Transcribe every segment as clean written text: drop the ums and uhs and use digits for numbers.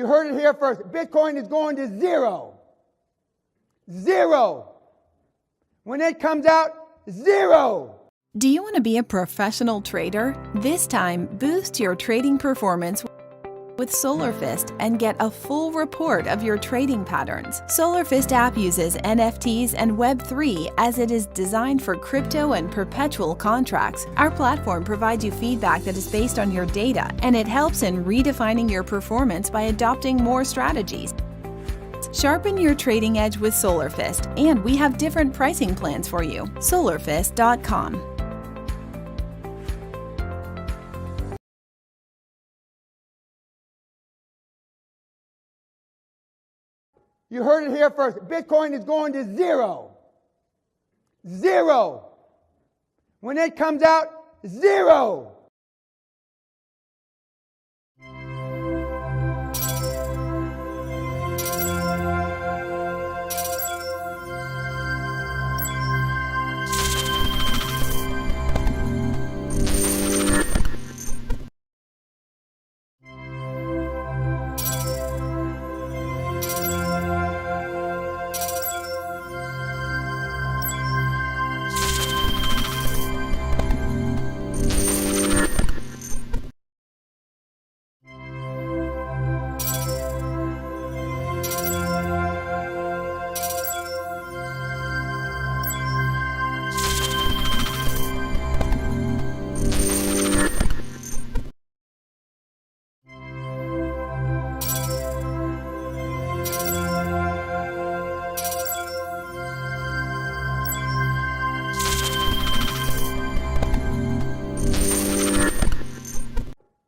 You heard it here first. Bitcoin is going to zero. Zero. When it comes out, zero. Do you want to be a professional trader? This time, boost your trading performance with SolarFist and get a full report of your trading patterns. SolarFist app uses NFTs and Web3 as it is designed for crypto and perpetual contracts. Our platform provides you feedback that is based on your data, and it helps in redefining your performance by adopting more strategies. Sharpen your trading edge with SolarFist, and we have different pricing plans for you. SolarFist.com. You heard it here first. Bitcoin is going to zero. Zero. When it comes out, zero.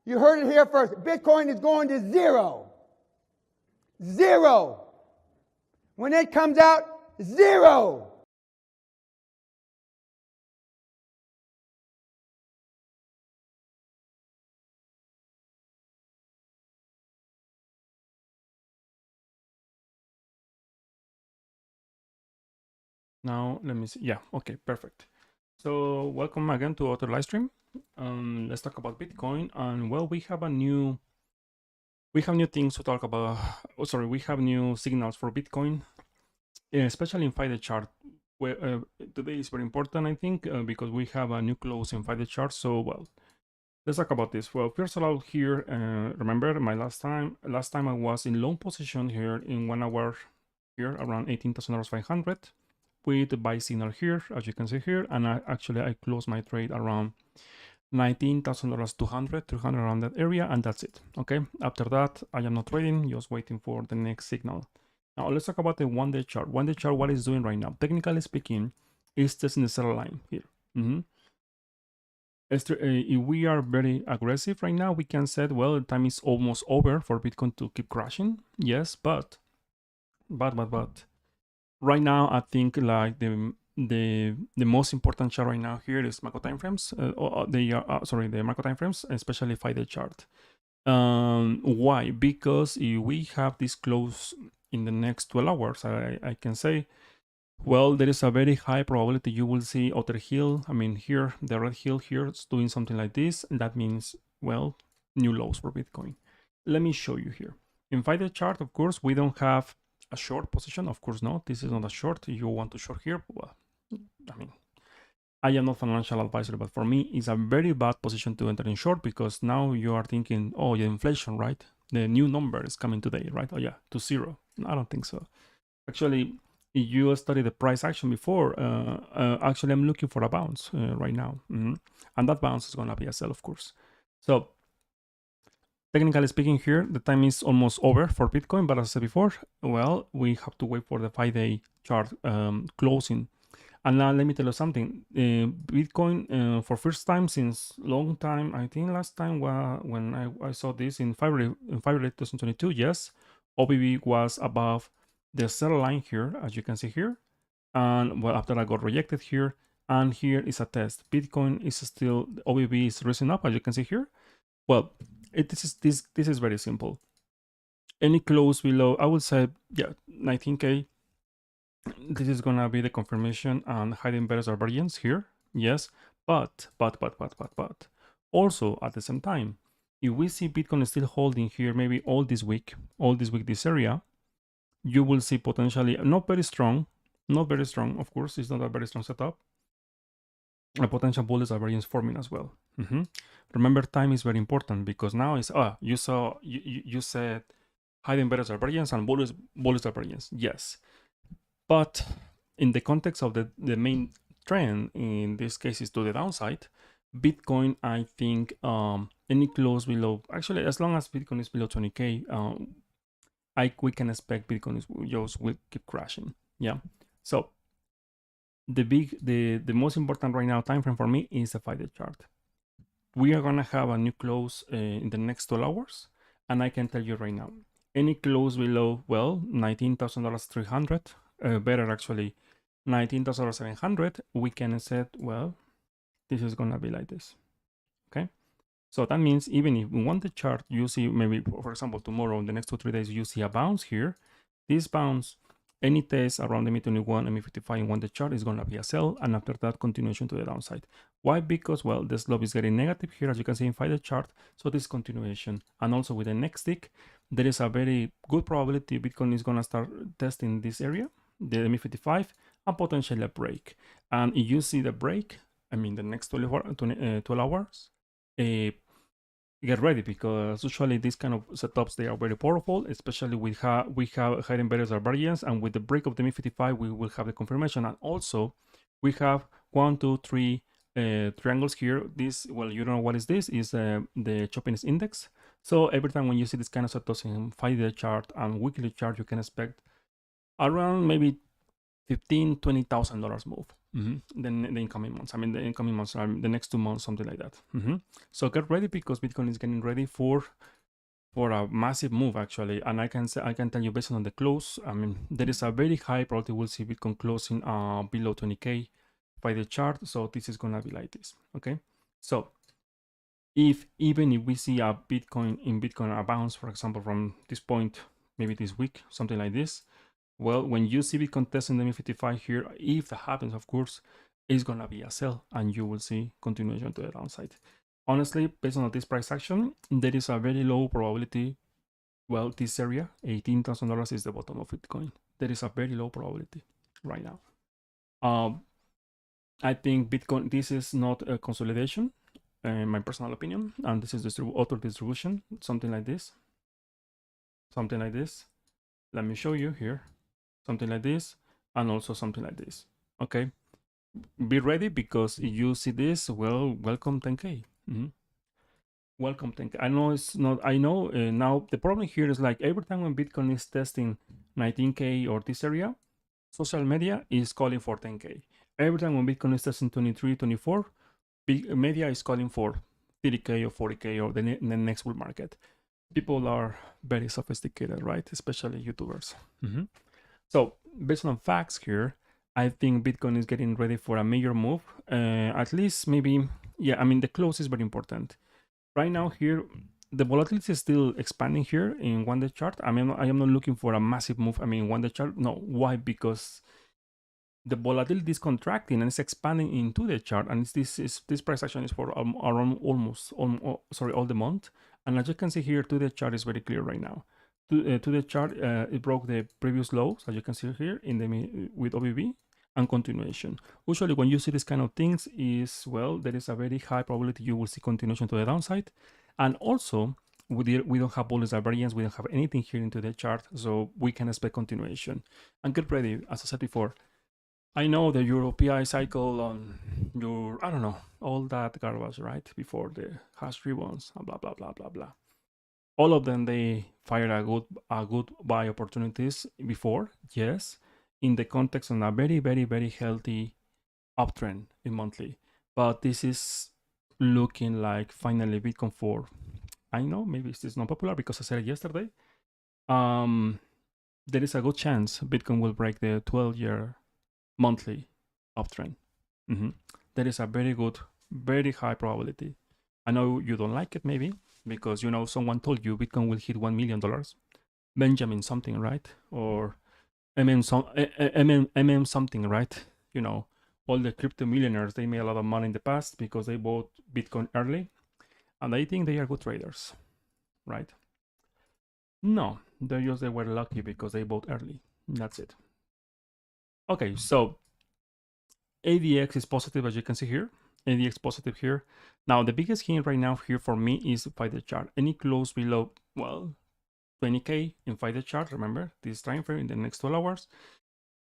You heard it here first. Bitcoin is going to zero. Zero. When it comes out, zero. Now, let me see. Yeah, okay, perfect. So welcome again to our live stream. Let's talk about Bitcoin. And well, we have new things to talk about. Oh, sorry, we have new signals for Bitcoin, especially in 5-day chart. Where today is very important, I think, because we have a new close in 5-day chart. So well, let's talk about this. Well, first of all, here, remember my last time I was in long position here in 1 hour here around $18,500 with the buy signal here, as you can see here, and I closed my trade around $19,200, $300 around that area, and that's it. Okay, after that I am not trading, just waiting for the next signal. Now let's talk about the 1-day chart. 1-day chart, what it's doing right now, technically speaking, is testing the sell line here. If we are very aggressive right now, we can say, well, the time is almost over for Bitcoin to keep crashing. Yes, but right now, I think like the most important chart right now here is macro timeframes. The macro timeframes, especially 5-day chart. Why? Because if we have this close in the next 12 hours, I can say, well, there is a very high probability you will see other hill. I mean, here, the red hill here is doing something like this. And that means, well, new lows for Bitcoin. Let me show you here. In 5-day chart, of course, we don't have a short position. Of course not. This is not a short. If you want to short here, well, I mean, I am not financial advisor, but for me, it's a very bad position to enter in short, because now you are thinking, oh, yeah, inflation, right? The new number is coming today, right? Oh yeah, to zero. No, I don't think so. Actually, if you study the price action before, actually I'm looking for a bounce right now. And that bounce is going to be a sell, of course. So technically speaking here, the time is almost over for Bitcoin, but as I said before, well, we have to wait for the 5-day chart closing. And now let me tell you something. Bitcoin, for first time since long time, I think last time when I saw this in February 2022, yes, OBB was above the sell line here, as you can see here. And well, after I got rejected here, and here is a test. Bitcoin is still, OBB is rising up, as you can see here. Well, this is very simple. Any close below, I would say, yeah, 19K. This is gonna be the confirmation and hiding bearish divergence here. Yes, but also at the same time, If we see Bitcoin still holding here, maybe all this week, this area, you will see potentially not very strong, of course, it's not a very strong setup. A potential bullish divergence forming as well. Remember, time is very important because now it's you said hiding better divergence and bullish divergence. Yes, but in the context of the main trend, in this case is to the downside, Bitcoin, I think any close below, actually as long as Bitcoin is below 20k, we can expect Bitcoin will keep crashing. Yeah. So the most important right now time frame for me is the 5-day chart. We are gonna have a new close in the next 12 hours, and I can tell you right now, any close below, well, $19,300, better actually, $19,700, we can set, well, this is gonna be like this. Okay. So that means even if we want the chart, you see maybe, for example, tomorrow, in the next 2-3 days, you see a bounce here. This bounce, any test around the MA21 and MA55 in one day chart is going to be a sell, and after that, continuation to the downside. Why? Because, well, the slope is getting negative here, as you can see in 5-day chart, so this continuation. And also with the next tick, there is a very good probability Bitcoin is going to start testing this area, the MA55, and potentially a break. And if you see the break, I mean the next 12 hours, get ready, because usually these kind of setups, they are very powerful, especially we have hidden barriers or variance, and with the break of the MI55 we will have the confirmation. And also we have 1, 2, 3 triangles here. This, well, you don't know what is this, is the choppiness index. So every time when you see this kind of setups in 5-day chart and weekly chart, you can expect around maybe $15,000-$20,000 move. The incoming months. I mean, the incoming months are the next 2 months, something like that. So get ready, because Bitcoin is getting ready for a massive move, actually. And I can tell you, based on the close, I mean, there is a very high probability we'll see Bitcoin closing below 20k by the chart. So this is gonna be like this. Okay. So even if we see a Bitcoin a bounce, for example, from this point, maybe this week, something like this. Well, when you see Bitcoin testing the MA55 here, if that happens, of course, it's going to be a sell, and you will see continuation to the downside. Honestly, based on this price action, there is a very low probability. Well, this area, $18,000 is the bottom of Bitcoin. There is a very low probability right now. I think Bitcoin, this is not a consolidation, in my personal opinion, and this is auto distribution, something like this. Something like this. Let me show you here. Something like this, and also something like this. Okay, be ready, because if you see this, well, welcome 10k. Welcome 10k. I know it's not, I know now the problem here is, like, every time when Bitcoin is testing 19k or this area, social media is calling for 10k. Every time when Bitcoin is testing 23, 24, big media is calling for 30k or 40k or the next bull market. People are very sophisticated, right? Especially YouTubers. So based on facts here, I think Bitcoin is getting ready for a major move. At least maybe, yeah, I mean, the close is very important. Right now here, the volatility is still expanding here in 1-day chart. I mean, I am not looking for a massive move. I mean, 1-day chart, no. Why? Because the volatility is contracting and it's expanding in 2-day chart. And this price action is for around all the month. And as you can see here, 2-day chart is very clear right now. To the chart, it broke the previous lows, as you can see here in the with OBB, and continuation. Usually when you see this kind of things is, well, there is a very high probability you will see continuation to the downside. And also we don't have bullish variance, we don't have anything here into the chart, so we can expect continuation. And get ready, as I said before, I know the European cycle on your, I don't know, all that garbage, right? Before the hash ribbons, blah blah blah blah blah. All of them, they fired a good buy opportunities before, yes, in the context of a very, very, very healthy uptrend in monthly. But this is looking like finally Bitcoin 4. I know maybe this is not popular because I said it yesterday. There is a good chance Bitcoin will break the 12-year monthly uptrend. There is a very good, very high probability. I know you don't like it maybe, because, you know, someone told you Bitcoin will hit $1 million. Benjamin something, right? Or MM something, right? You know, all the crypto millionaires, they made a lot of money in the past because they bought Bitcoin early. and I think they are good traders, right? No, they were lucky because they bought early. That's it. Okay, so ADX is positive, as you can see here. ADX positive here. Now, the biggest hint right now here for me is 5-day chart. Any close below, well, 20K in 5-day chart, remember, this time frame in the next 12 hours,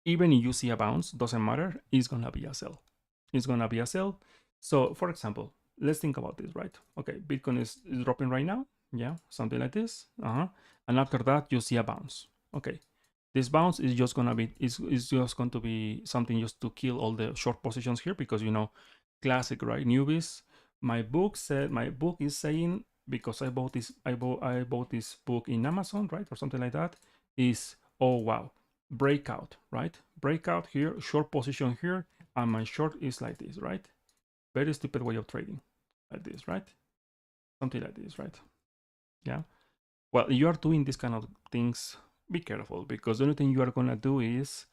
even if you see a bounce, doesn't matter, it's gonna be a sell. It's gonna be a sell. So, for example, let's think about this, right? Okay, Bitcoin is dropping right now. Yeah, something like this. And after that, you see a bounce. Okay, this bounce is just gonna be is just going to be something just to kill all the short positions here, because you know, classic, right? Newbies. My book is saying, because I bought this book in Amazon, right, or something like that, is, oh wow, breakout, right? Breakout here, short position here, and my short is like this, right? Very stupid way of trading, like this, right? Something like this, right? Yeah. Well, you are doing this kind of things, be careful, because the only thing you are gonna do is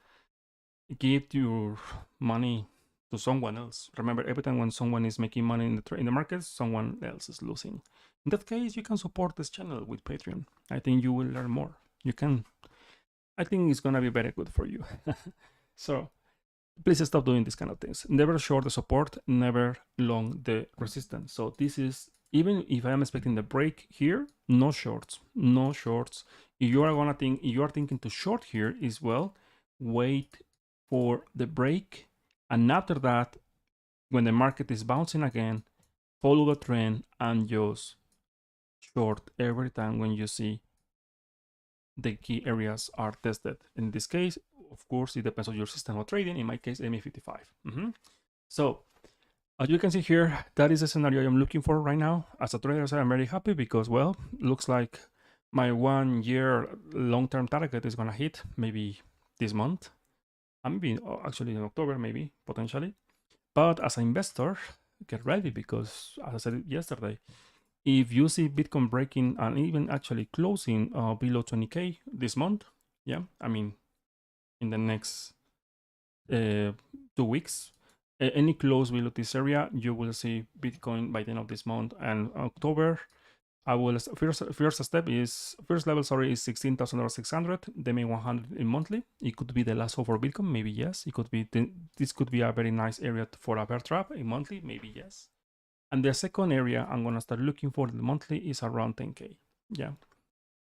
give your money to someone else. Remember, every time when someone is making money in the markets, someone else is losing. In that case, you can support this channel with Patreon. I think you will learn more. You can. I think it's gonna be very good for you. So please stop doing these kind of things. Never short the support, never long the resistance. So this is, even if I am expecting the break here, no shorts, no shorts. If you are thinking to short here as well, wait for the break, and after that, when the market is bouncing again, follow the trend and just short every time when you see the key areas are tested. In this case, of course, it depends on your system of trading. In my case, MA55. So as you can see here, that is the scenario I'm looking for right now. As a trader, I'm very happy because, well, looks like my 1 year long-term target is gonna hit maybe this month. Maybe actually in October, maybe, potentially. But as an investor, get ready, because as I said yesterday, if you see Bitcoin breaking and even actually closing below 20K this month, yeah, I mean, in the next 2 weeks, any close below this area, you will see Bitcoin by the end of this month and October. I will first level, sorry, is 16,600. They make 100 in monthly. It could be the last hope for Bitcoin, maybe yes. It could be this could be a very nice area for a bear trap in monthly, maybe yes. And the second area I'm gonna start looking for the monthly is around 10K. Yeah.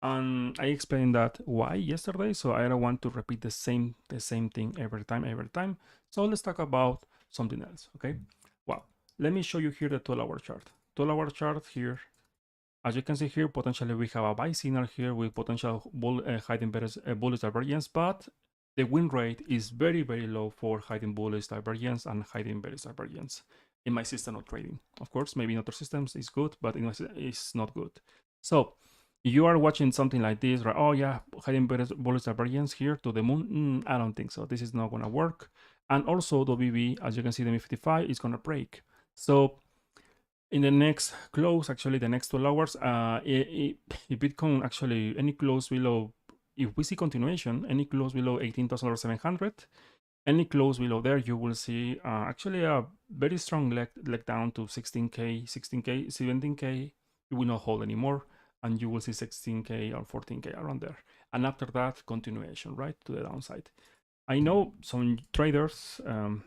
And I explained that why yesterday, so I don't want to repeat the same thing every time. So let's talk about something else. Okay. Well, let me show you here the 12-hour chart. 12-hour chart here. As you can see here, potentially we have a buy signal here with potential hiding bullish divergence, but the win rate is very, very low for hiding bullish divergence and hiding bearish divergence in my system of trading. Of course, maybe in other systems it's good, but it's not good. So you are watching something like this, right? Oh yeah, hiding bullish divergence here to the moon. I don't think so. This is not gonna work. And also WB, as you can see, the MA55 is gonna break. So in the next close, actually the next 12 hours, if Bitcoin actually any close below, if we see continuation, any close below 18,700, any close below there, you will see actually a very strong leg down to 16K, 17K. It will not hold anymore, and you will see 16K or 14K around there. And after that, continuation, right, to the downside. I know some traders,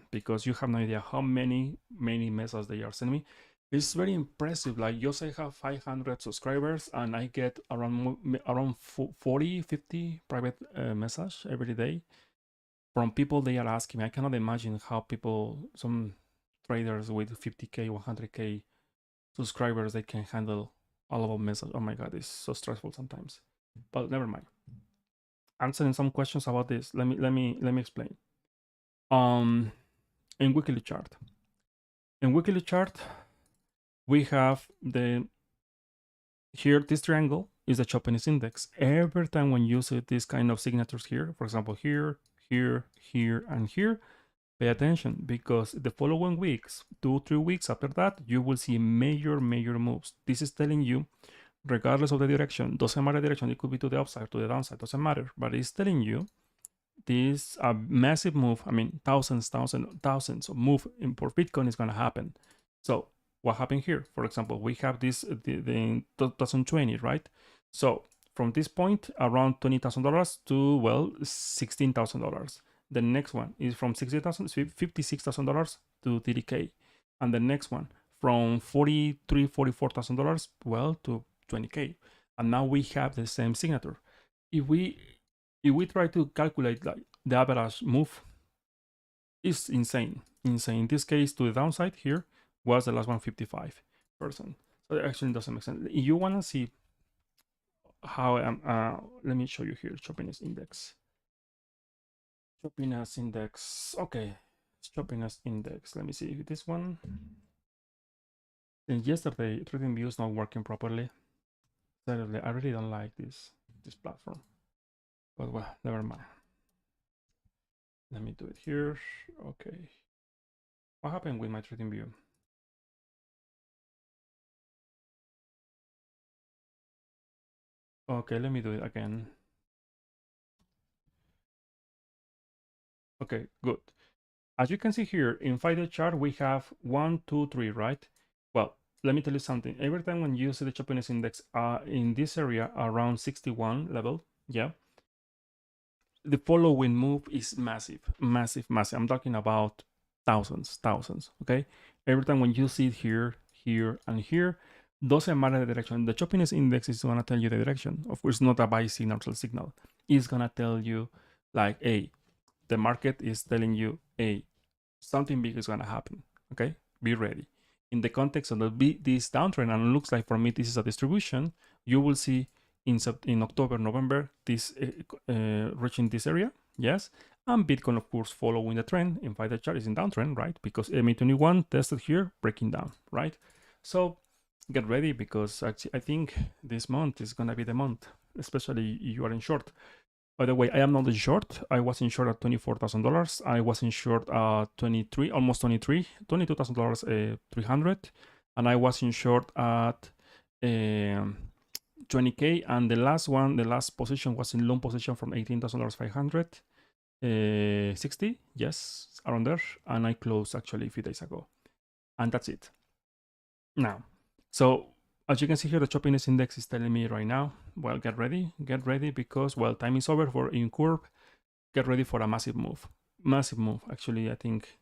because you have no idea how many messages they are sending me. It's very impressive. Like, just I have 500 subscribers and I get around 40, 50 private message every day from people. They are asking me. I cannot imagine how some traders with 50K, 100K subscribers, they can handle all of a message. Oh my God, it's so stressful sometimes. But never mind. Answering some questions about this. Let me explain. In weekly chart. In weekly chart, we have here, this triangle is the Chopinist index. Every time when you see this kind of signatures here, for example, here, and here, pay attention, because the following weeks, 2-3 weeks after that, you will see major moves. This is telling you, regardless of the direction, doesn't matter the direction, it could be to the upside, to the downside, doesn't matter, but it's telling you this massive move. I mean, thousands of move for Bitcoin is going to happen. So What happened here? For example, we have this the 2020, right? So from this point, around $20,000 to, well, $16,000. The next one is from $56,000 to $30K. And the next one from $44,000, well, to $20K. And now we have the same signature. If we try to calculate like the average move, it's insane. In this case, to the downside here was the last one 55%. So it actually doesn't make sense. If you want to see how let me show you here, choppiness index. Choppiness index. Okay, choppiness index. Let me see if this one. And yesterday, TradingView is not working properly. Seriously, I really don't like this platform. But well, never mind. Let me do it here. Okay. What happened with my TradingView? Okay, let me do it again. Okay, good. As you can see here, in 5-day chart, we have 1, 2, 3, right? Well, let me tell you something. Every time when you see the choppiness index in this area around 61 level, yeah, the following move is massive, massive, massive. I'm talking about thousands, okay? Every time when you see it here, here, and here, doesn't matter the direction. The choppiness index is gonna tell you the direction. Of course, not a buy signal or sell signal. It's gonna tell you like, hey, the market is telling you, hey, something big is gonna happen, okay? Be ready. In the context of this downtrend, and it looks like for me this is a distribution, you will see in October, November, this reaching this area, yes, and Bitcoin, of course, following the trend. In fact, the chart is in downtrend, right? Because MA21 tested here, breaking down, right? So get ready, because actually, I think this month is gonna be the month, especially if you are in short. By the way, I am not in short. I was in short at $24,000. I was in short at 23, almost 23, $22,000, 300, and I was in short at 20K. And the last position was in long position from $18,500, 60, yes, around there, and I closed actually a few days ago, and that's it. Now, so as you can see here, the choppiness index is telling me right now, well, get ready, because, well, time is over for in curve. Get ready for a massive move. Actually, I think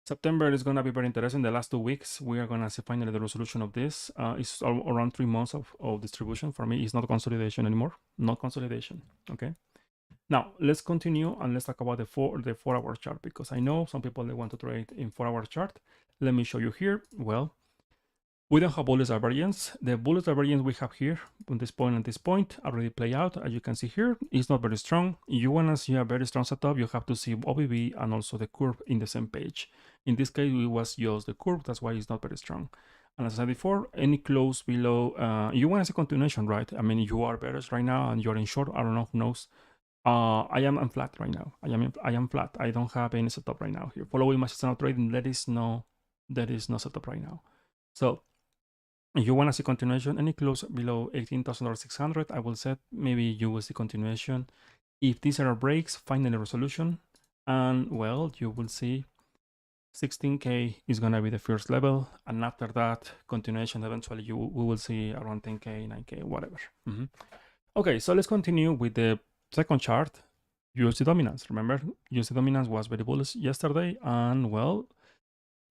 September is going to be very interesting. The last 2 weeks, we are going to see finally the resolution of this. It's around 3 months of distribution. For me, it's not consolidation anymore. Not consolidation, okay? Now, let's continue and let's talk about the 4-hour chart, because I know some people, they want to trade in 4-hour chart. Let me show you here. Well, we don't have bullish divergence. The bullish divergence we have here on this point and this point already play out. As you can see here, it's not very strong. You want to see a very strong setup, you have to see OBV and also the curve in the same page. In this case, it was just the curve. That's why it's not very strong. And as I said before, any close below, you want to see continuation, right? I mean, you are bearish right now and you're in short. I don't know, who knows. I am flat right now. I am flat. I don't have any setup right now here. Following my system of trading, there is no setup right now. So if you want to see continuation, any close below 18,600, I will set, maybe you will see continuation. If these are breaks, finally resolution, and well, you will see 16K is going to be the first level, and after that, continuation, eventually we will see around 10K, 9K, whatever. Okay, so let's continue with the second chart, USD dominance. Remember, USD dominance was very bullish yesterday, and well,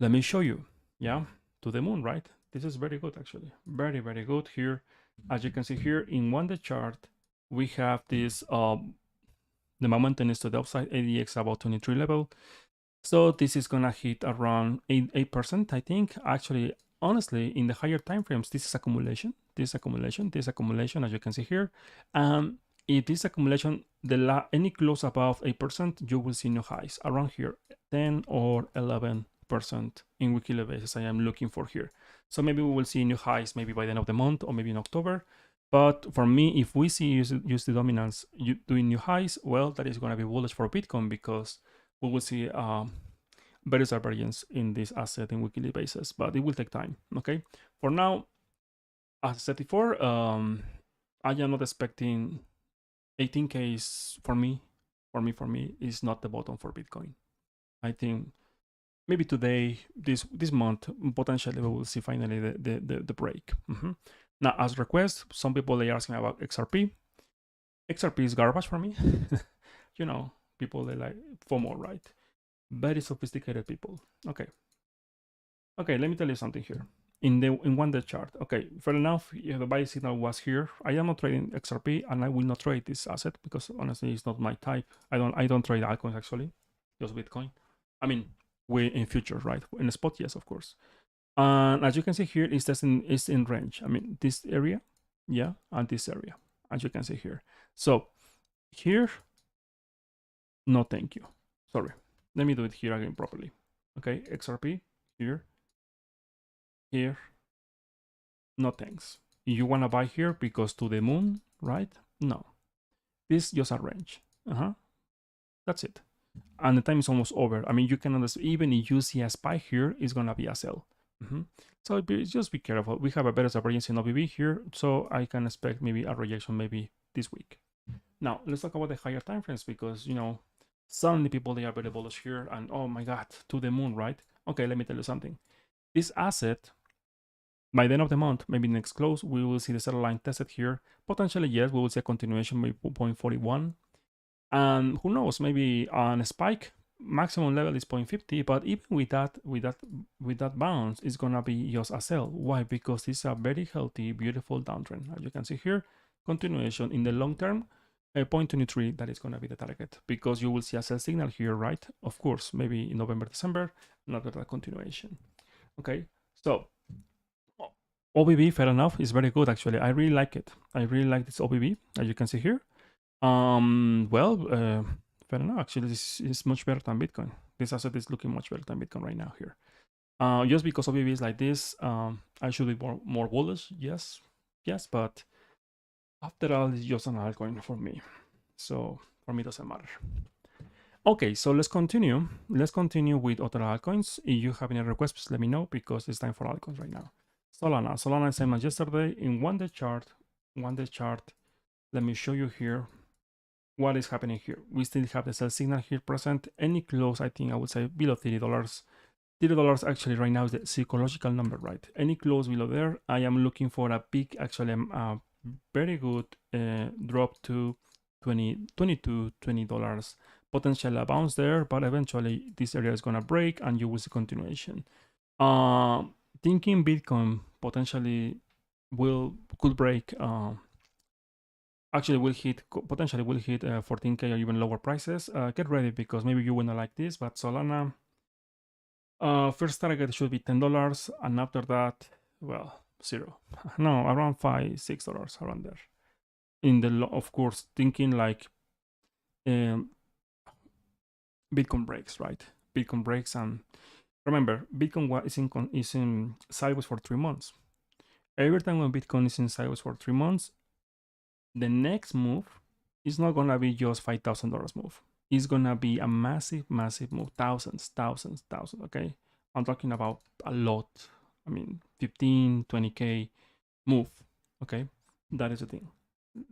let me show you, yeah, to the moon, right? This is very good, actually. Very, very good here. As you can see here in 1-day chart, we have this, the momentum is to the upside, ADX about 23 level. So this is gonna hit around 8%, I think. Actually, honestly, in the higher time frames, this is accumulation, as you can see here. If this accumulation, any close above 8%, you will see new highs around here, 10 or 11% in weekly basis. I am looking for here. So maybe we will see new highs maybe by the end of the month or maybe in October. But for me, if we see USD dominance doing new highs, well, that is going to be bullish for Bitcoin, because we will see various divergence in this asset in weekly basis, but it will take time, okay? For now, as I said before, I am not expecting 18K is, for me, is not the bottom for Bitcoin. I think maybe today, this month, potentially we will see finally the break. Now, as request, some people they asking about XRP. XRP is garbage for me. You know, people they like FOMO, right? Very sophisticated people. Okay. Okay, let me tell you something here. In 1 day chart. Okay, fair enough. If the buy signal was here, I am not trading XRP and I will not trade this asset because honestly it's not my type. I don't trade altcoins actually, just Bitcoin. I mean, we in futures, right? In the spot, yes, of course. And as you can see here, it's in range. I mean, this area, yeah, and this area, as you can see here. So here, no thank you. Sorry. Let me do it here again properly. Okay, XRP here, here, no thanks. You want to buy here because to the moon, right? No. This is just a range. That's it. And the time is almost over. I mean, you can understand, even if you see a spike here, it's going to be a sell. So just be careful. We have a better divergence in OBB here, so I can expect maybe a rejection maybe this week. Now, let's talk about the higher time frames because, you know, suddenly people, they are very bullish here and oh my God, to the moon, right? Okay, let me tell you something. This asset, by the end of the month, maybe next close, we will see the seller line tested here. Potentially, yes, we will see a continuation by 0.41. And who knows, maybe on a spike, maximum level is 0.50, but even with that bounce, it's gonna be just a sell. Why? Because it's a very healthy, beautiful downtrend. As you can see here, continuation in the long term, 0.23, that is gonna be the target because you will see a sell signal here, right? Of course, maybe in November, December, not that continuation. Okay, so OBB, fair enough, is very good actually. I really like it. I really like this OBB, as you can see here. Well, fair enough. Actually, this is much better than Bitcoin. This asset is looking much better than Bitcoin right now here. Just because OBB is like this, I should be more bullish. Yes, but after all, it's just an altcoin for me. So for me, it doesn't matter. Okay, so let's continue. Let's continue with other altcoins. If you have any requests, please let me know because it's time for altcoins right now. Solana, same as yesterday in 1 day chart. 1 day chart. Let me show you here what is happening here. We still have the sell signal here present. Any close, I think I would say below $30. $30 actually right now is the psychological number, right? Any close below there, I am looking for a big, actually very good drop to $20. Potential a bounce there, but eventually this area is gonna break and you will see continuation. Thinking Bitcoin potentially could break. Actually, potentially will hit 14K or even lower prices. Get ready because maybe you will not like this, but Solana first target should be $10, and after that, well, zero. No, around $5-6 around there. In the of course, thinking like Bitcoin breaks, right? Bitcoin breaks, and remember, Bitcoin is in sideways for 3 months. Every time when Bitcoin is in sideways for 3 months, the next move is not gonna be just $5,000 move. It's gonna be a massive move, thousands. Okay, I'm talking about a lot. I mean, 15, 20K move. Okay, that is the thing.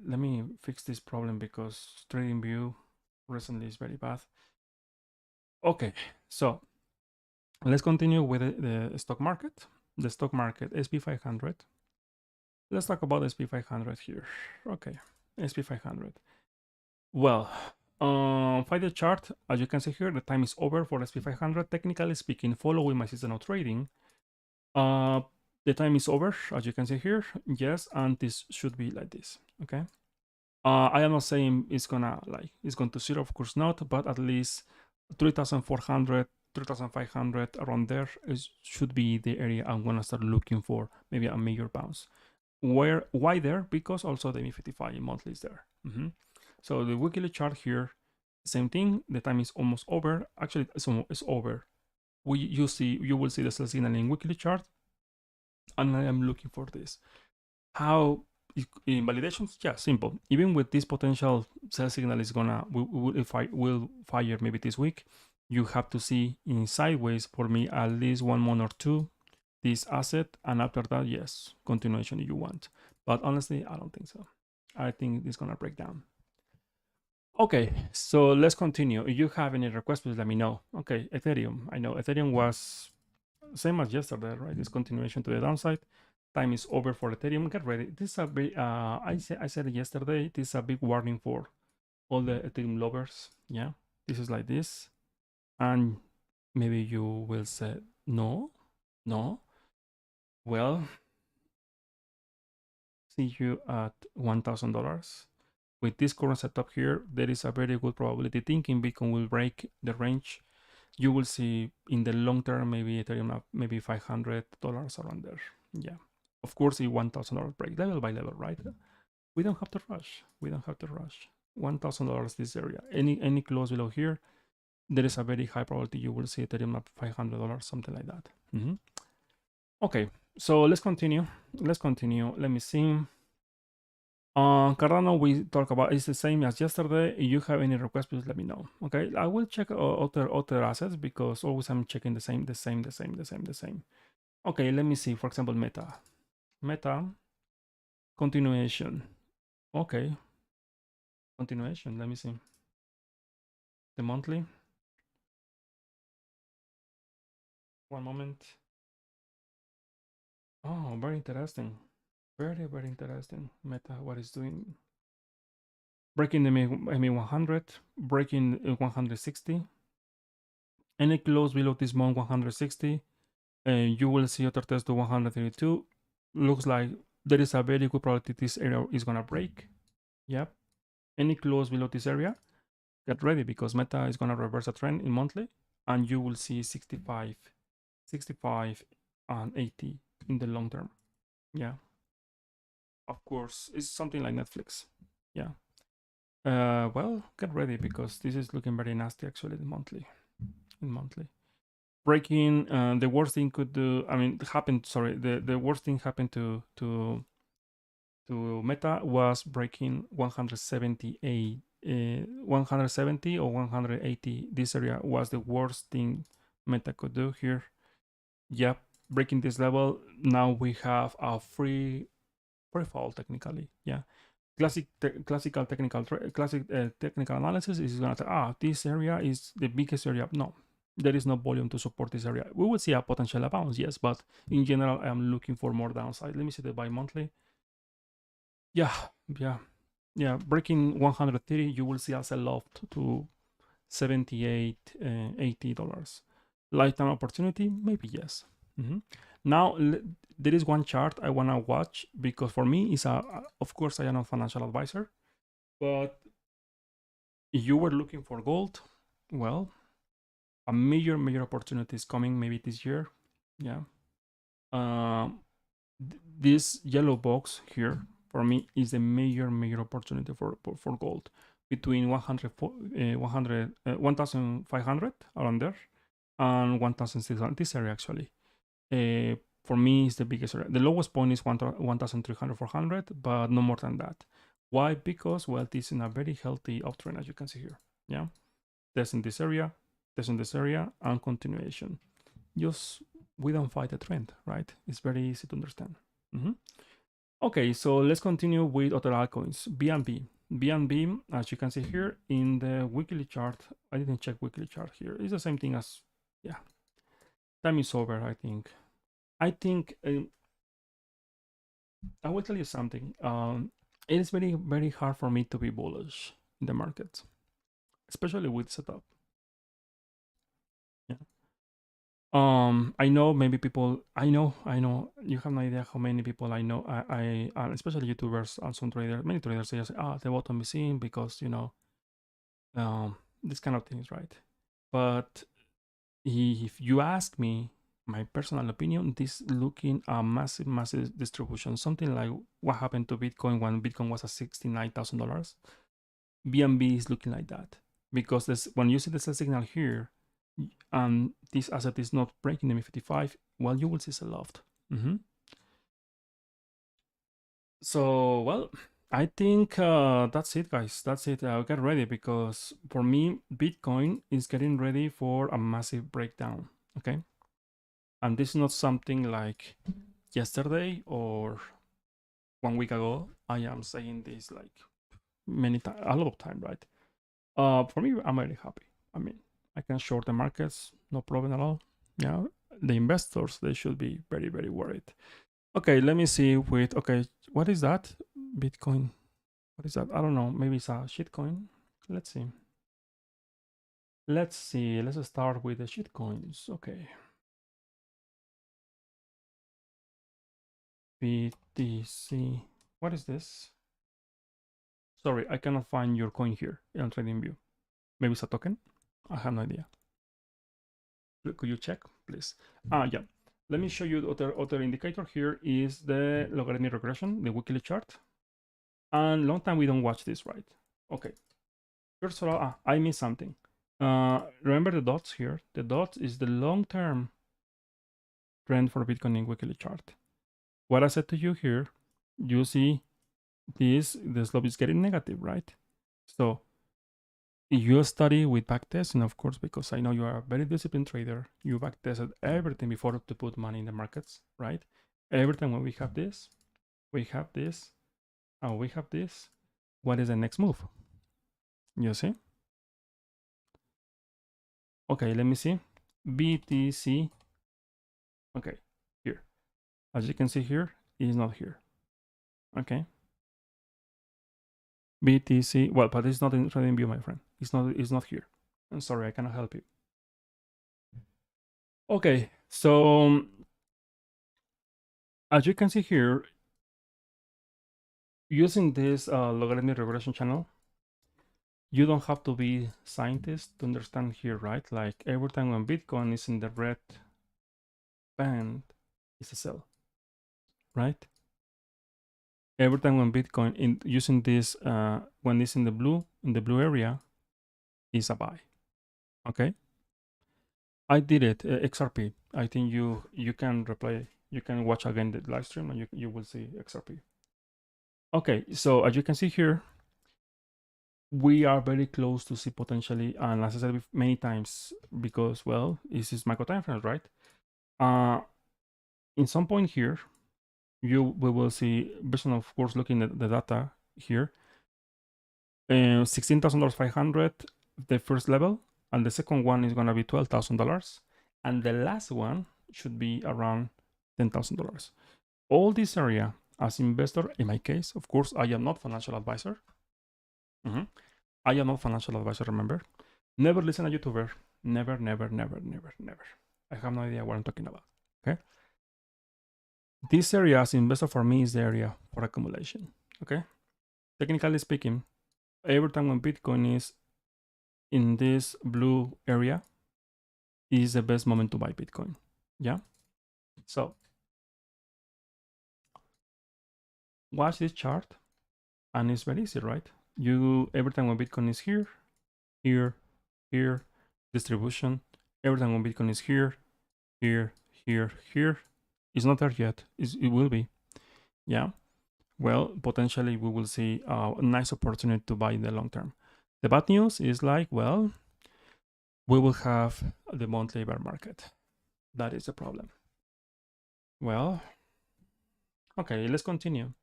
Let me fix this problem because TradingView recently is very bad. Okay, so let's continue with the stock market. The stock market, SP 500. Let's talk about SP 500 here. Okay, SP 500. Well, 5-day chart, as you can see here, the time is over for SP 500. Technically speaking, following my seasonal trading, the time is over, as you can see here. Yes, and this should be like this. Okay. I am not saying it's going to zero, of course not, but at least 3,400, 3,500 around there should be the area I'm gonna start looking for, maybe a major bounce. Why there? Because also the MA55 monthly is there. So the weekly chart here, same thing. The time is almost over. Actually, it's over. You will see the sell signal in weekly chart, and I am looking for this. How in validations? Yeah, simple. Even with this potential sell signal is will fire maybe this week, you have to see in sideways for me at least 1 month or 2 this asset, and after that, yes, continuation if you want. But honestly, I don't think so. I think it's gonna break down. Okay, so let's continue. If you have any requests, please let me know. Okay, Ethereum. I know Ethereum was same as yesterday, right? It's continuation to the downside. Time is over for Ethereum. Get ready. This is a big. I said it yesterday. This is a big warning for all the Ethereum lovers. Yeah, this is like this, and maybe you will say no, no. Well, see you at $1,000. With this current setup here, there is a very good probability thinking Bitcoin will break the range. You will see in the long term, maybe Ethereum up maybe $500 around there. Yeah. Of course, if $1,000 break level by level, right? We don't have to rush. We don't have to rush. $1,000 this area. Any close below here, there is a very high probability you will see Ethereum up $500, something like that. Okay, so let's continue. Let's continue. Let me see. Cardano, we talk about it's the same as yesterday. If you have any requests, please let me know. Okay, I will check other assets because always I'm checking the same. Okay, let me see. For example, Meta continuation. Okay, continuation. Let me see the monthly. One moment. Oh, very interesting. Very interesting. Meta, what is doing? Breaking the MA100, breaking 160. Any close below this month 160. You will see other test to 132. Looks like there is a very good probability this area is gonna break. Yep. Any close below this area, get ready because Meta is gonna reverse a trend in monthly, and you will see 65, 65, and 80 in the long term. Yeah. Of course, it's something like Netflix. Yeah. Well, get ready because this is looking very nasty actually in monthly. Breaking the worst thing could do. I mean, happened. Sorry, the worst thing happened to Meta was breaking 178, 170 or 180. This area was the worst thing Meta could do here. Yep, breaking this level. Now we have a free fall technically. Yeah. Classical technical analysis is gonna say, this area is the biggest area. No, there is no volume to support this area. We will see a potential bounce, yes, but in general, I am looking for more downside. Let me see the bi-monthly. Yeah. Breaking 130, you will see a sell-off to 78, $80. Lifetime opportunity, maybe yes. Now there is one chart I wanna watch because for me is of course I am a financial advisor, but if you were looking for gold, well, a major opportunity is coming maybe this year. Yeah. This yellow box here for me is a major opportunity for gold between 1,500 around there and 1,600. This area actually. For me, is the biggest area. The lowest point is 1,300, 400, but no more than that. Why? Because, well, this is in a very healthy uptrend, as you can see here. Yeah. Test in this area, and continuation. Just, we don't fight the trend, right? It's very easy to understand. Okay, so let's continue with other altcoins. BNB. BNB, as you can see here in the weekly chart, I didn't check weekly chart here. It's the same thing as, yeah. Time is over, I think. I will tell you something. It is very hard for me to be bullish in the market, especially with setup. Yeah. I know maybe people. I know. You have no idea how many people I know. I especially YouTubers and some traders. Many traders say, the bottom is in because this kind of things, right? But if you ask me, my personal opinion, this looking a massive distribution. Something like what happened to Bitcoin when Bitcoin was at $69,000. BNB is looking like that because when you see the sell signal here, and this asset is not breaking the MA55, well, you will see sell-off. So, well, I think that's it, guys. That's it. Get ready because for me, Bitcoin is getting ready for a massive breakdown. Okay. And this is not something like yesterday or 1 week ago. I am saying this like a lot of time, right? For me, I'm very happy. I mean, I can short the markets, no problem at all. Yeah, the investors, they should be very, very worried. Okay, let me see with, okay, what is that? Bitcoin. What is that? I don't know. Maybe it's a shitcoin. Let's see. Let's see. Let's start with the shitcoins. Okay. BTC. What is this? Sorry, I cannot find your coin here on TradingView. Maybe it's a token? I have no idea. Could you check, please? Yeah. Let me show you the other indicator here is the logarithmic regression, the weekly chart. And long time we don't watch this, right? Okay. First of all, I missed something. Remember the dots here? The dots is the long-term trend for Bitcoin in weekly chart. What I said to you here, you see this, the slope is getting negative, right? So you study with backtesting, of course, because I know you are a very disciplined trader. You backtested everything before to put money in the markets, right? Every time when we have this, and we have this, what is the next move? You see? Okay, let me see. BTC. Okay, here. As you can see here, it is not here. Okay. BTC. Well, but it's not in trading view, my friend. It's not here. I'm sorry, I cannot help you. Okay, so as you can see here, using this logarithmic regression channel, you don't have to be scientist to understand here, right? Like every time when Bitcoin is in the red band, it's a sell, right? Every time when Bitcoin in using this when it's in the blue area, is a buy. Okay. I did it XRP. I think you can replay. You can watch again the live stream and you will see XRP. Okay, so as you can see here, we are very close to see potentially, and as I said many times, because well, this is micro time frames, right? In some point here, we will see, based on of course looking at the data here, $16,500 the first level, and the second one is gonna be $12,000, and the last one should be around $10,000. All this area, as investor, in my case, of course, I am not financial advisor. I am not financial advisor, remember? Never listen to a YouTuber. Never, never, never, never, never. I have no idea what I'm talking about, okay? This area as investor for me is the area for accumulation, okay? Technically speaking, every time when Bitcoin is in this blue area is the best moment to buy Bitcoin, yeah? So, watch this chart, and it's very easy, right? You, every time when Bitcoin is here, here, here, distribution, every time when Bitcoin is here, here, here, here, it's not there yet, it will be, yeah? Well, potentially we will see a nice opportunity to buy in the long term. The bad news is like, well, we will have the monthly bear market. That is the problem. Well, okay, let's continue.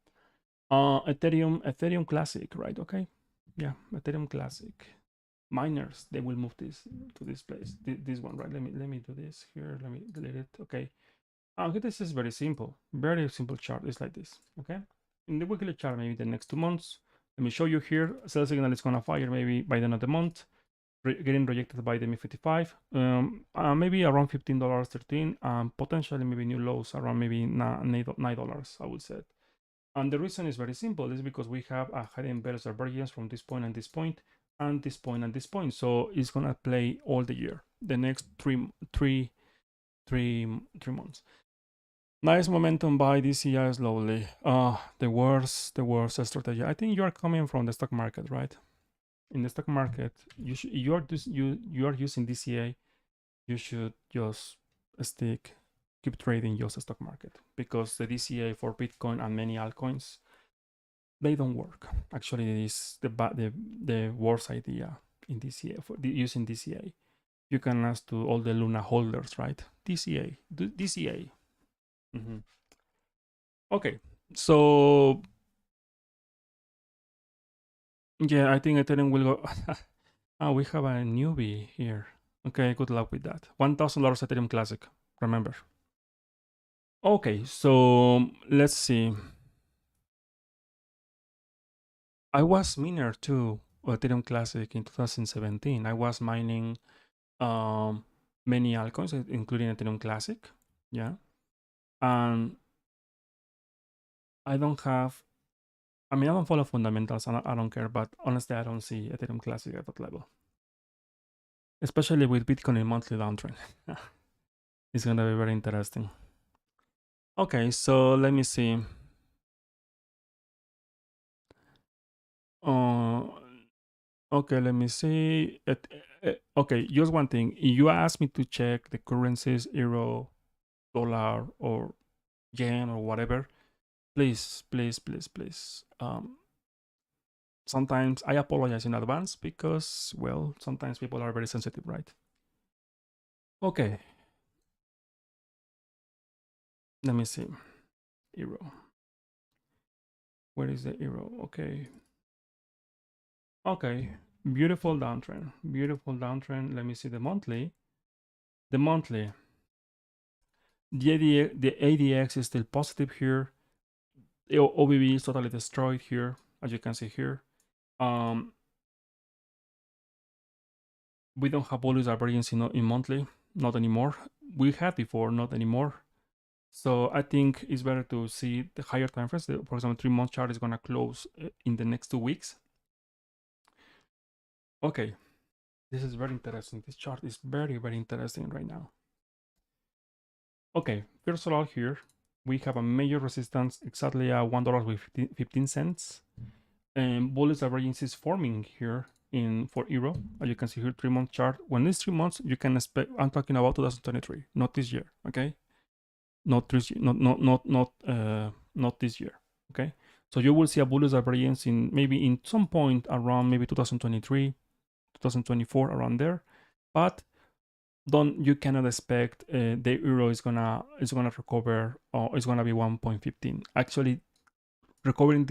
Ethereum Classic, right? Okay, yeah, Ethereum Classic. Miners, they will move this to this place. This one, right? Let me do this here. Let me delete it. Okay. Okay, this is very simple chart. It's like this. Okay. In the weekly chart, maybe the next 2 months. Let me show you here. Sell signal is gonna fire maybe by the end of the month. Getting rejected by the MI55. Maybe around $15, 13. Potentially maybe new lows around maybe $9. I would say. And the reason is very simple. It's because we have a hidden bearish divergence from this point and this point, and this point and this point. So it's gonna play all the year, the next three months. Nice momentum by DCI slowly. The worst strategy. I think you are coming from the stock market, right? In the stock market, you are using DCA. You should just keep trading just the stock market, because the DCA for Bitcoin and many altcoins, they don't work. Actually, it is the worst idea in DCA for using DCA. You can ask to all the Luna holders, right? DCA. Okay, so yeah, I think Ethereum will go. We have a newbie here. Okay, good luck with that. $1,000 Ethereum Classic, remember. Okay, so let's see. I was miner too, Ethereum Classic in 2017. I was mining many altcoins, including Ethereum Classic. Yeah. And I don't have, I mean, I don't follow fundamentals and I don't care, but honestly, I don't see Ethereum Classic at that level. Especially with Bitcoin in monthly downtrend. It's gonna be very interesting. Okay, so let me see. Uh, okay, let me see. Okay, just one thing. If you ask me to check the currencies, euro, dollar, or yen, or whatever, please, please, please, please. Sometimes I apologize in advance because, well, sometimes people are very sensitive, right? Okay. Let me see. Euro. Where is the euro? Okay. Okay. Beautiful downtrend. Beautiful downtrend. Let me see the monthly. The monthly. The ADX is still positive here. The OBB is totally destroyed here, as you can see here. We don't have bullish divergence in monthly, not anymore. We had before, not anymore. So I think it's better to see the higher time frames. For example, 3-month chart is gonna close in the next 2 weeks. Okay, this is very interesting. This chart is very, very interesting right now. Okay, first of all here, we have a major resistance exactly at $1 with 15 cents. And bullish divergence is forming here for euro. As you can see here, 3-month chart. When it's 3 months, you can expect, I'm talking about 2023, not this year, okay? Not this year, not this year, okay? So you will see a bullish divergence in some point around maybe 2023, 2024, around there. But you cannot expect the euro is gonna recover, or it's gonna be 1.15. Actually, recovering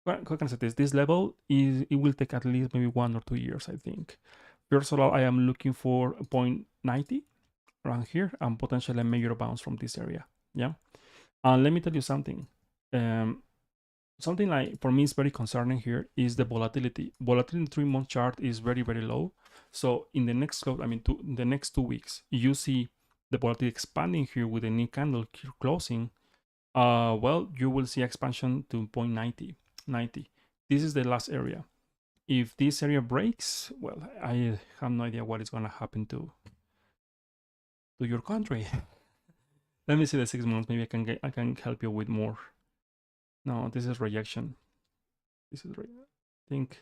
how can I say this level it will take at least maybe 1 or 2 years, I think. First of all, I am looking for 0.90 around here and potentially a major bounce from this area. Yeah. And let me tell you something. Something like for me is very concerning here is the volatility. Volatility in 3-month chart is very, very low. So in the next in the next 2 weeks, you see the volatility expanding here with a new candle closing. Well, you will see expansion to 0.90. This is the last area. If this area breaks, well, I have no idea what is going to happen to your country. Let me see the 6 months. Maybe I can help you with more. No, this is rejection. This is I think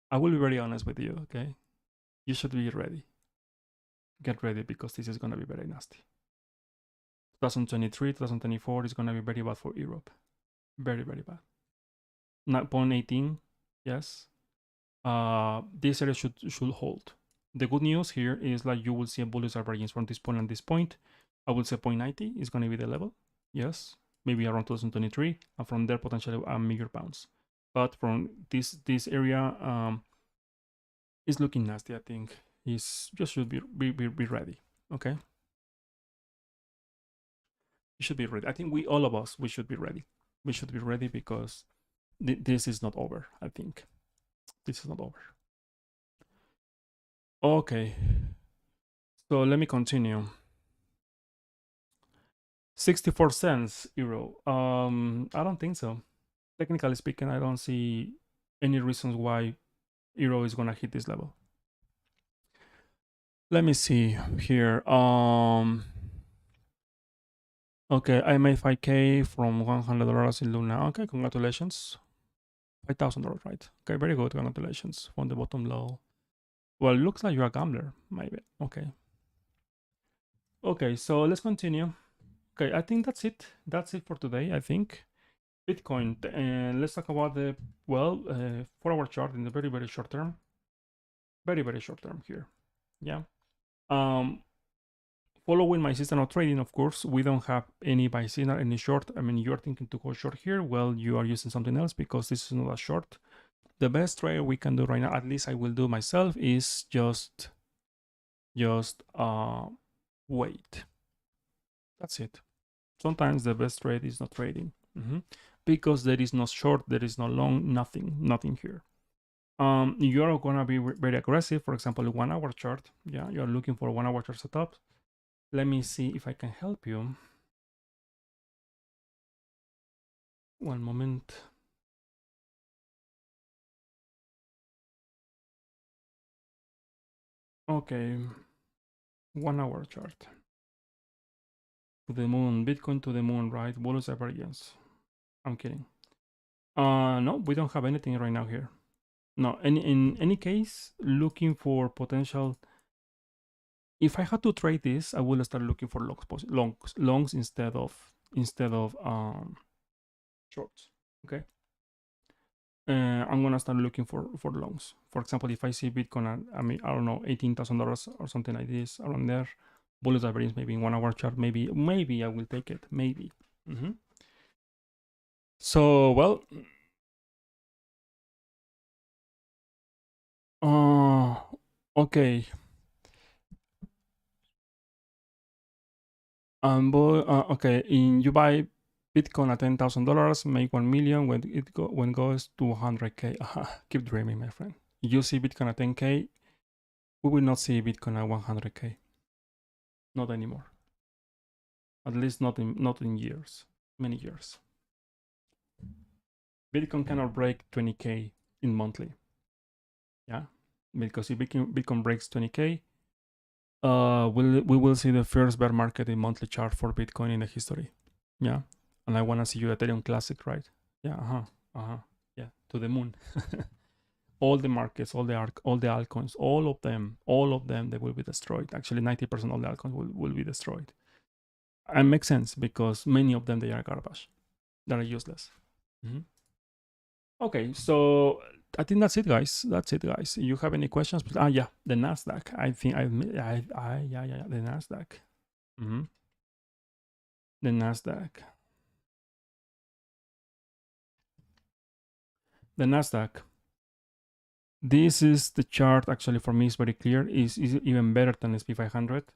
I will be very honest with you. Okay, you should be ready. Get ready because this is going to be very nasty. 2023, 2024 is going to be very bad for Europe. Very, very bad. 0.18, yes. This area should hold. The good news here is that you will see a bullish divergence from this point and this point. I would say 0.90 is going to be the level. Yes, maybe around 2023, and from there potentially a major bounce. But from this area, is looking nasty. I think is just should be ready. Okay, you should be ready. I think all of us should be ready. We should be ready because this is not over. I think this is not over. Okay, so let me continue. 64 cents euro. I don't think so. Technically speaking, I don't see any reasons why euro is gonna hit this level. Let me see here. Okay, I made 5K from $100 in Luna. Okay, congratulations. $5,000, right? Okay, very good. Congratulations from the bottom low. Well, it looks like you're a gambler, maybe. Okay. Okay, so let's continue. Okay, I think that's it. That's it for today, I think. Bitcoin, and let's talk about the 4-hour chart in the very, very short term. Very, very short term here. Yeah. following my system of trading, of course, we don't have any buy signal, any short. I mean, you're thinking to go short here. Well, you are using something else because this is not a short. The best trade we can do right now, at least I will do myself, is just wait. That's it. Sometimes the best trade is not trading because there is no short, there is no long, nothing here. You're gonna be very aggressive. For example, 1 hour chart. Yeah, you're looking for 1 hour chart setup. Let me see if I can help you. One moment. Okay, 1 hour chart. To the moon, Bitcoin to the moon, right? Bonus divergence. I'm kidding. No, we don't have anything right now here. No, in any case, looking for potential. If I had to trade this, I will start looking for longs instead of shorts. Okay. I'm gonna start looking for longs. For example, if I see Bitcoin at, I mean, I don't know, $18,000 or something like this around there, bullish divergence maybe in 1 hour chart, maybe I will take it, maybe. So well, okay. Okay, you buy Bitcoin at $10,000, make 1 million when it goes to 100K. Keep dreaming, my friend. You see Bitcoin at 10K, we will not see Bitcoin at 100K. Not anymore. At least not in years, many years. Bitcoin cannot break 20K in monthly. Yeah, because if Bitcoin breaks 20K, we will see the first bear market in monthly chart for Bitcoin in the history. Yeah, and I want to see you Ethereum Classic, right? Yeah, yeah, to the moon. All the markets, all the altcoins, all of them, they will be destroyed. Actually, 90% of the altcoins will be destroyed. And makes sense because many of them, they are garbage. They are useless. Okay, so I think that's it, guys. You have any questions? Yeah, the Nasdaq. I think yeah, the Nasdaq. The Nasdaq. The Nasdaq. This is the chart. Actually, for me, it's very clear. Is even better than SP 500.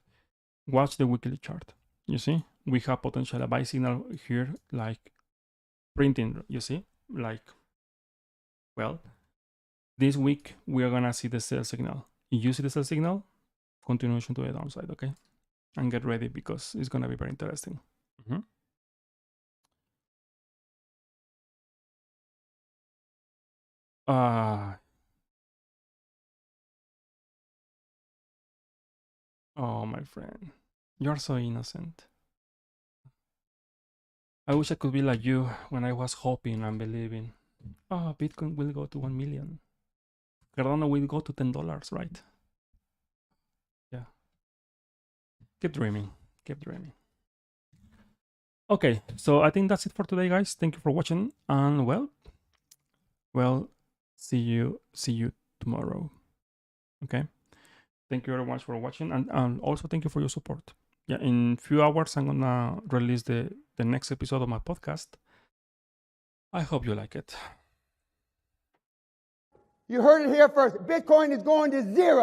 Watch the weekly chart. You see, we have potential buy signal here, like printing. You see, like, well, this week we are gonna see the sell signal. You see the sell signal, continuation to the downside. Okay, and get ready because it's gonna be very interesting. Oh, my friend, you're so innocent. I wish I could be like you when I was hoping and believing. Oh, Bitcoin will go to 1 million. Cardano will go to $10, right? Yeah. Keep dreaming. Okay, so I think that's it for today, guys. Thank you for watching, and well, see you tomorrow. Okay. Thank you very much for watching, and also thank you for your support. Yeah, in a few hours I'm gonna release the next episode of my podcast. I hope you like it. You heard it here first. Bitcoin is going to zero.